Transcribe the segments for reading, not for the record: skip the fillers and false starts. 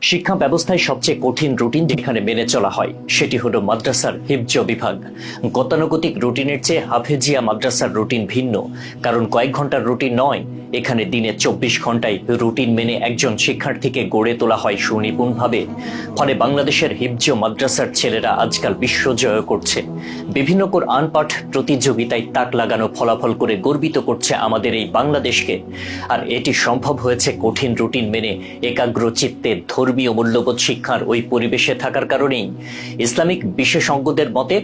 শিক্ষা ব্যবস্থায় সবচেয়ে কঠিন রুটিন যেখানে মেনে চলা হয় সেটি হলো মাদ্রাসার হিফজ বিভাগ। গতানুগতিক রুটিনের চেয়ে হাফেজিয়া মাদ্রাসার রুটিন ভিন্ন, কারণ কয়েক ঘন্টার রুটিন নয়, এখানে দিনে 24 ঘন্টায় রুটিন মেনে একজন শিক্ষার্থীকে গড়ে তোলা হয় সুনিপুণভাবে। ফলে বাংলাদেশের হিফজ মাদ্রাসার ছেলেরা আজকাল বিশ্বজয় করছে, বিভিন্ন কোরআন পাঠ প্রতিযোগিতায় তাক লাগানো ফলাফল করে গর্বিত করছে আমাদের এই বাংলাদেশকে। আর এটি সম্ভব হয়েছে কঠিন রুটিন মেনে একাগ্র চিত্তে ধর্মীয় মূল্যবোধ শিক্ষার ওই পরিবেশে থাকার কারণেই। ইসলামিক বিশেষজ্ঞদের মতে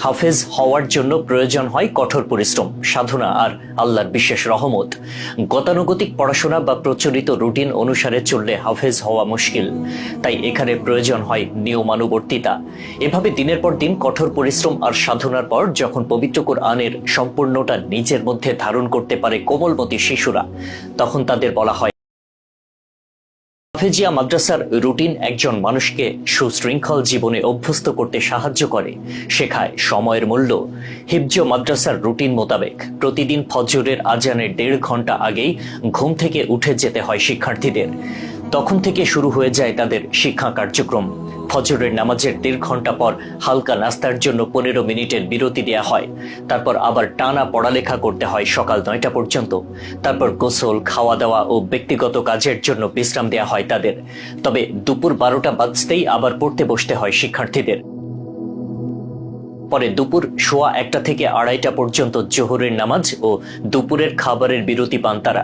হাফেজ হওয়ার জন্য প্রয়োজন হয় কঠোর পরিশ্রম, সাধনা আর আল্লাহর বিশেষ রহমত। গতানুগতিক পড়াশোনা বা প্রচলিত রুটিন অনুসারে চললে হাফেজ হওয়া মুশকিল, তাই এখানে প্রয়োজন হয় নিয়মানুবর্তিতা। এভাবে দিনের পর দিন কঠোর পরিশ্রম আর সাধনার পর যখন পবিত্র কোরআনের সম্পূর্ণটা নিজের মধ্যে ধারণ করতে পারে কোমলমতি শিশুরা, তখন তাদের বলা হয় হাফেজিয়া মাদ্রাসার রুটিন একজন মানুষকে সুশৃঙ্খল জীবনে অভ্যস্ত করতে সাহায্য করে, শেখায় সময়ের মূল্য। হিফজ মাদ্রাসার রুটিন মোতাবেক প্রতিদিন ফজরের আজানের 1.5 ঘন্টা আগেই ঘুম থেকে উঠে যেতে হয় শিক্ষার্থীদের। তখন থেকে শুরু হয়ে যায় তাদের শিক্ষা কার্যক্রম। ফজরের নামাজের 1.5 ঘন্টা পর হালকা নাস্তার জন্য 15 মিনিটের বিরতি দেয়া হয়। তারপর আবার টানা পড়ালেখা করতে হয় সকাল 9টা পর্যন্ত। তারপর গোসল, খাওয়া দাওয়া ও ব্যক্তিগত কাজের জন্য বিশ্রাম দেয়া হয় তাদের। তবে দুপুর 12টা বাজতেই আবার পড়তে বসতে হয় শিক্ষার্থীদের। পরে দুপুর 1:15 থেকে 2:30 পর্যন্ত জোহরের নামাজ ও দুপুরের খাবারের বিরতি পান তারা।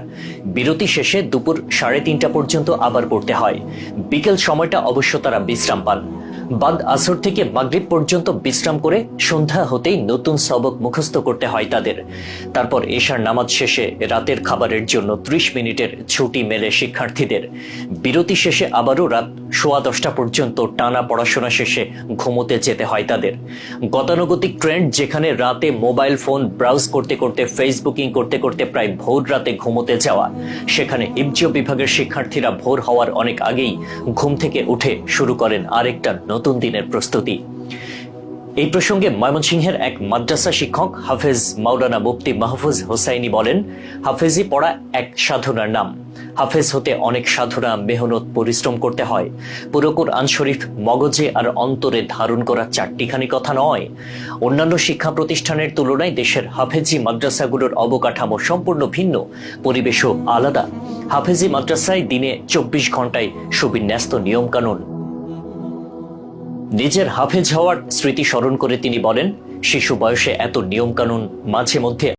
বিরতি শেষে দুপুর 3:30 পর্যন্ত আবার পড়তে হয়। বিকেল সময়টা অবশ্য তারা বিশ্রাম পান। বাদ আসর থেকে মাগরিব পর্যন্ত বিশ্রাম করে সন্ধ্যা হতেই নতুন সবক মুখস্থ করতে হয় তাদের। তারপর এশার নামাজ শেষে রাতের খাবারের জন্য 30 মিনিটের ছুটি মেলে শিক্ষার্থীদের। বিরতি শেষে আবারও রাত 10:15 পর্যন্ত টানা পড়াশোনা শেষে ঘুমোতে যেতে হয় তাদের। গতানুগতিক ট্রেন্ড যেখানে রাতে মোবাইল ফোন ব্রাউজ করতে করতে, ফেসবুকিং করতে করতে প্রায় ভোর রাতে ঘুমোতে যাওয়া, সেখানে হিফজ বিভাগের শিক্ষার্থীরা ভোর হওয়ার অনেক আগেই ঘুম থেকে উঠে শুরু করেন আরেকটা নতুন দিনের প্রস্তুতি। এই প্রসঙ্গে ময়মনসিংহের এক মাদ্রাসা শিক্ষক হাফেজ মাওলানা মুফতি মাহফুজ হোসাইনি বলেন, হাফেজি পড়া এক সাধনার নাম। হাফেজ হতে অনেক সাধনা, মেহনত, পরিশ্রম করতে হয়। পুরো কোরআন শরীফ মগজে আর অন্তরে ধারণ করা চারটিখানি কথা নয়। অন্যান্য শিক্ষা প্রতিষ্ঠানের তুলনায় দেশের হাফেজি মাদ্রাসাগুলোর অবকাঠামো সম্পূর্ণ ভিন্ন, পরিবেশও আলাদা। হাফেজি মাদ্রাসায় দিনে 24 ঘন্টায় সুবিন্যস্ত নিয়মকানুন। নিজের হাফেজ হওয়ার স্মৃতি স্মরণ করে তিনি বলেন, শিশু বয়সে এত নিয়মকানুন মাঝে মধ্যে